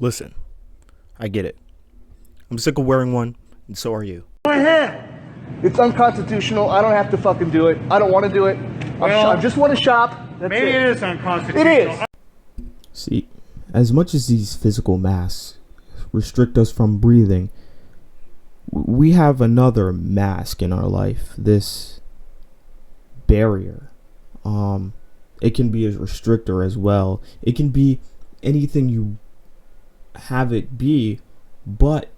Listen, I get it. I'm sick of wearing one, and so are you. My hand. It's unconstitutional. I don't have to fucking do it. I don't want to do it. I just want to shop. That's Maybe it. it is unconstitutional. It is. See, as much as these physical masks restrict us from breathing, we have another mask in our life, this barrier. It can be a restrictor as well. It can be anything you have it be, but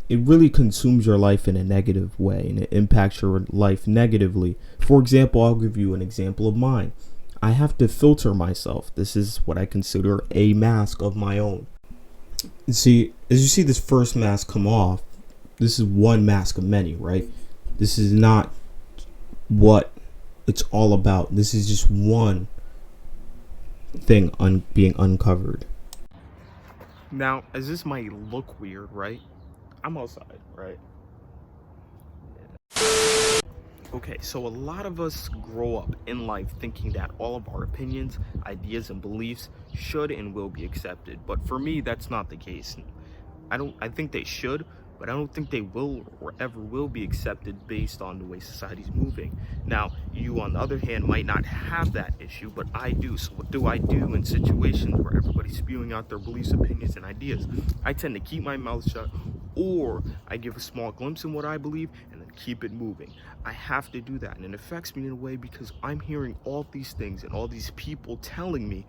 it really consumes your life in a negative way, and it impacts your life negatively. For example, I'll give you an example of mine. I have to filter myself. This is what I consider a mask of my own. See, as you see this first mask come off, this is one mask of many, right? This is not what it's all about. This is just one thing being uncovered. Now, as this might look weird, right? I'm outside, right? Okay, so a lot of us grow up in life thinking that all of our opinions, ideas, and beliefs should and will be accepted. But for me, that's not the case. I think they should, but I don't think they will or ever will be accepted based on the way society's moving. Now, you on the other hand might not have that issue, but I do. So what do I do in situations where everybody's spewing out their beliefs, opinions, and ideas? I tend to keep my mouth shut, or I give a small glimpse in what I believe and then keep it moving. I have to do that, and it affects me in a way because I'm hearing all these things and all these people telling me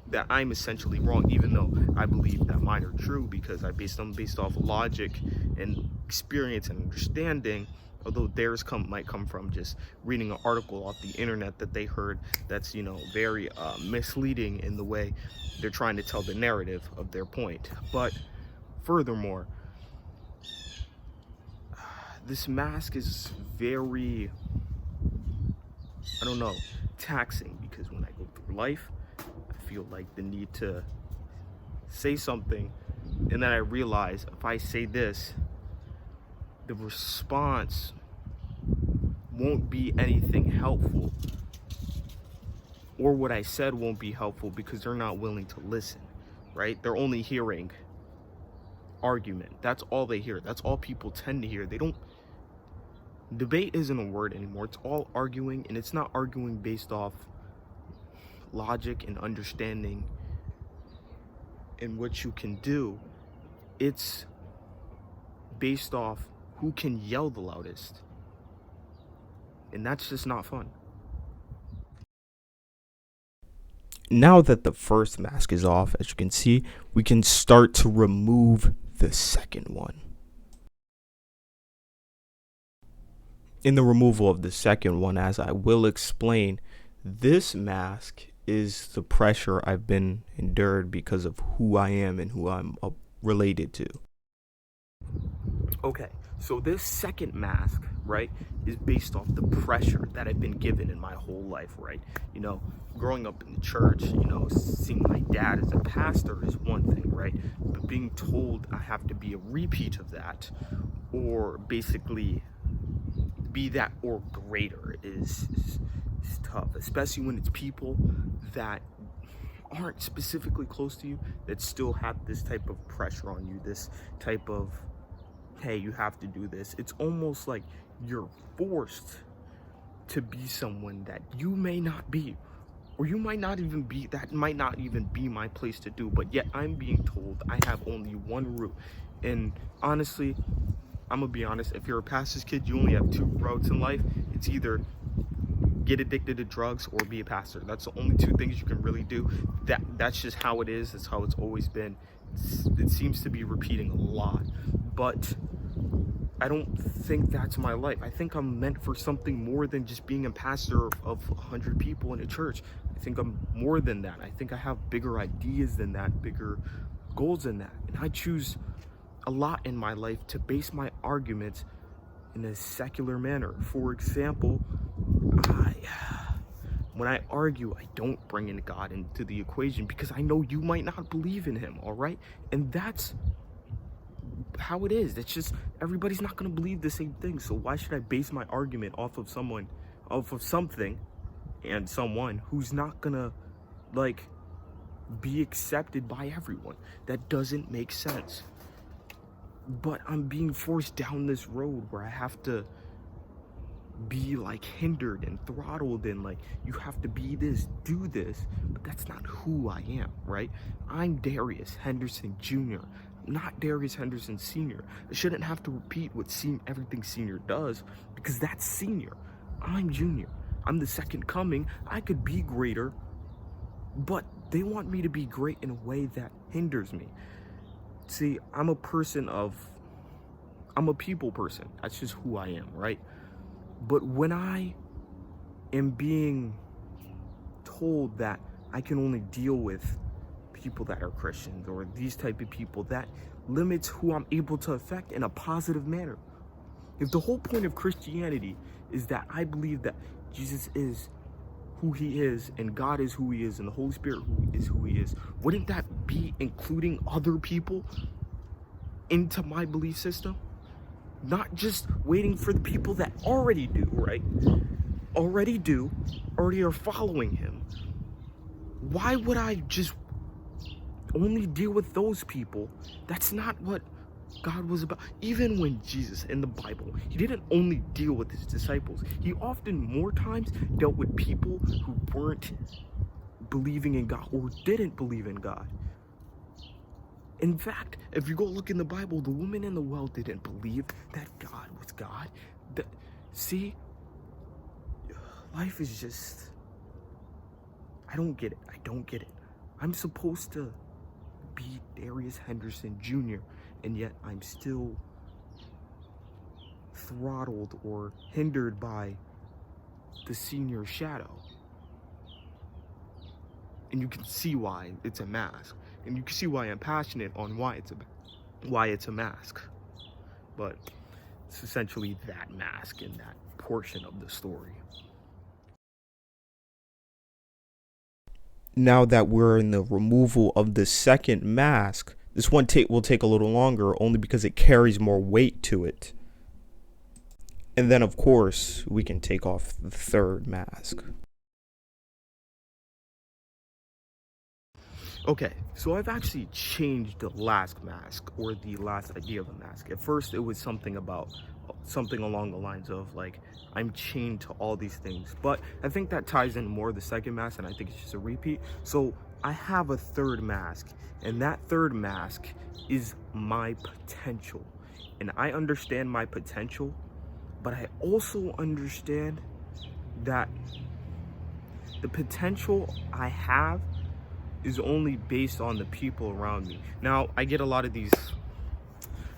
that I'm essentially wrong, even though I believe that mine are true because I based off logic and experience and understanding, although theirs might come from just reading an article off the internet that they heard that's, very misleading in the way they're trying to tell the narrative of their point. But furthermore, this mask is very, taxing, because when I go through life, I feel like the need to say something, and then I realize if I say this, the response won't be anything helpful, or what I said won't be helpful because they're not willing to listen, right? They're only hearing argument. That's all they hear. That's all people tend to hear. Debate isn't a word anymore. It's all arguing, and it's not arguing based off logic and understanding and what you can do. It's based off who can yell the loudest, and that's just not fun. Now that the first mask is off, as you can see, we can start to remove the second one. In the removal of the second one, as I will explain, this mask is the pressure I've been endured because of who I am and who I'm related to. Okay, so this second mask, right, is based off the pressure that I've been given in my whole life, right? Growing up in the church, seeing my dad as a pastor is one thing, right? But being told I have to be a repeat of that, or basically be that or greater is tough, especially when it's people that aren't specifically close to you that still have this type of pressure on you, this type of, hey, you have to do this. It's almost like you're forced to be someone that you may not be, or you might not even be. That might not even be my place to do, but yet I'm being told I have only one route. And honestly, I'm gonna be honest, if you're a pastor's kid, you only have two routes in life. It's either get addicted to drugs or be a pastor. That's the only two things you can really do. That's just how it is. That's how it's always been. It seems to be repeating a lot, but I don't think that's my life. I think I'm meant for something more than just being a pastor of 100 people in a church. I think I'm more than that. I think I have bigger ideas than that, bigger goals than that. And I choose a lot in my life to base my arguments in a secular manner. For example, when I argue, I don't bring in God into the equation because I know you might not believe in him, all right? And that's how it is. It's just everybody's not going to believe the same thing. So why should I base my argument off of something and someone who's not going to be accepted by everyone. That doesn't make sense. But I'm being forced down this road where I have to be like hindered and throttled, and like, you have to be this, do this, but that's not who I am, right? I'm Darius Henderson Jr., not Darius Henderson Sr. I shouldn't have to repeat everything Senior does, because that's Senior. I'm Junior. I'm the second coming. I could be greater, but they want me to be great in a way that hinders me. See, I'm a people person. That's just who I am, right? But when I am being told that I can only deal with people that are Christians or these type of people, that limits who I'm able to affect in a positive manner. If the whole point of Christianity is that I believe that Jesus is who he is, and God is who he is, and the Holy Spirit who he is, wouldn't that be including other people into my belief system? Not just waiting for the people that already do, right? Already are following him. Why would I just only deal with those people? That's not what God was about. Even when Jesus in the Bible, he didn't only deal with his disciples. He often more times dealt with people who weren't believing in God or didn't believe in God. In fact, if you go look in the Bible, the woman in the well didn't believe that God was God. See, life is just, I don't get it. I'm supposed to be Darius Henderson Jr., and yet I'm still throttled or hindered by the Senior shadow. And you can see why it's a mask. And you can see why I'm passionate on why it's a mask. But it's essentially that mask in that portion of the story. Now that we're in the removal of the second mask, this one will take a little longer, only because it carries more weight to it. And then, of course, we can take off the third mask. Okay, so I've actually changed the last mask, or the last idea of a mask. At first, it was something along the lines of, like, I'm chained to all these things. But I think that ties in more the second mask, and I think it's just a repeat. So I have a third mask, and that third mask is my potential. And I understand my potential, but I also understand that the potential I have is only based on the people around me. Now, I get a lot of these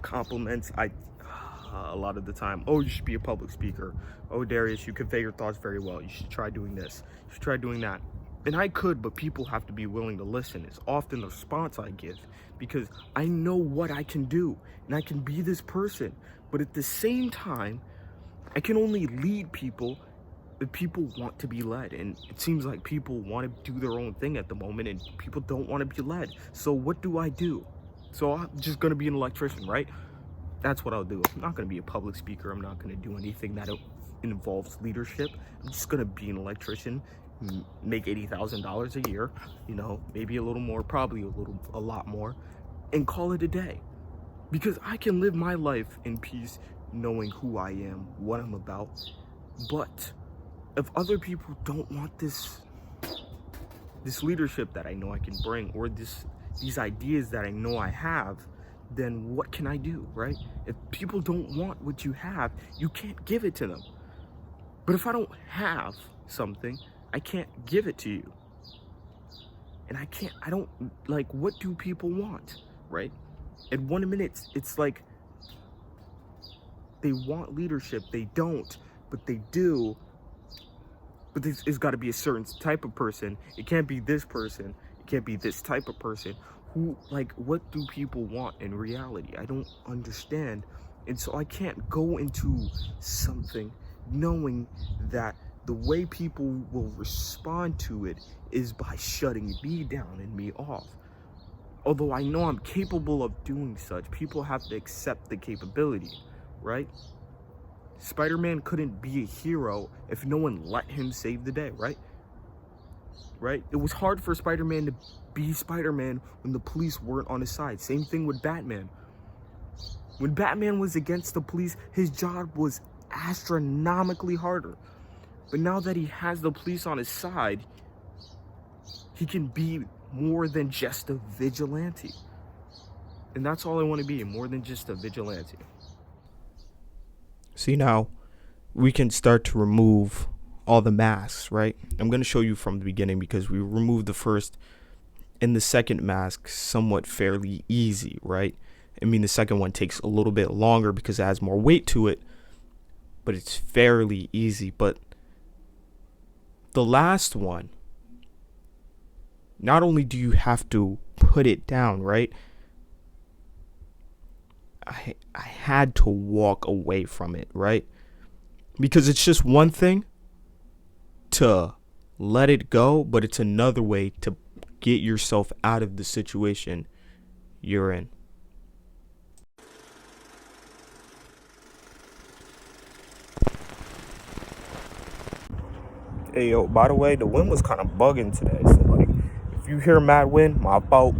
compliments. A lot of the time, oh, you should be a public speaker. Oh, Darius, you convey your thoughts very well. You should try doing this. You should try doing that. And I could, but people have to be willing to listen. It's often the response I give, because I know what I can do, and I can be this person. But at the same time, I can only lead people if people want to be led, and it seems like people want to do their own thing at the moment, and people don't want to be led. So what do I do? So I'm just gonna be an electrician, right? That's what I'll do. I'm not gonna be a public speaker. I'm not gonna do anything that involves leadership. I'm just gonna be an electrician, make $80,000 a year, maybe a little more, probably a lot more, and call it a day. Because I can live my life in peace, knowing who I am, what I'm about. But if other people don't want this leadership that I know I can bring, or these ideas that I know I have, then what can I do, right? If people don't want what you have, you can't give it to them. But if I don't have something, I can't give it to you. And I don't, like, what do people want, right? At 1 minute, it's like they want leadership, they don't, but they do. But it's got to be a certain type of person. It can't be this person. It can't be this type of person. What do people want in reality? I don't understand. And so I can't go into something knowing that the way people will respond to it is by shutting me down and me off. Although I know I'm capable of doing such, people have to accept the capability, right? Spider-Man couldn't be a hero if no one let him save the day, right? right? It was hard for Spider-Man to be Spider-Man when the police weren't on his side. Same thing with Batman. When Batman was against the police, his job was astronomically harder. But now that he has the police on his side, he can be more than just a vigilante. And that's all I want to be, more than just a vigilante. See, now we can start to remove all the masks, right? I'm going to show you from the beginning because we removed the first and the second mask somewhat fairly easy, right? I mean, the second one takes a little bit longer because it has more weight to it, but it's fairly easy. But the last one, not only do you have to put it down, right? I had to walk away from it, right? Because it's just one thing to let it go, but it's another way to get yourself out of the situation you're in. Hey, yo, by the way, the wind was kind of bugging today. So, like, if you hear mad wind, my fault.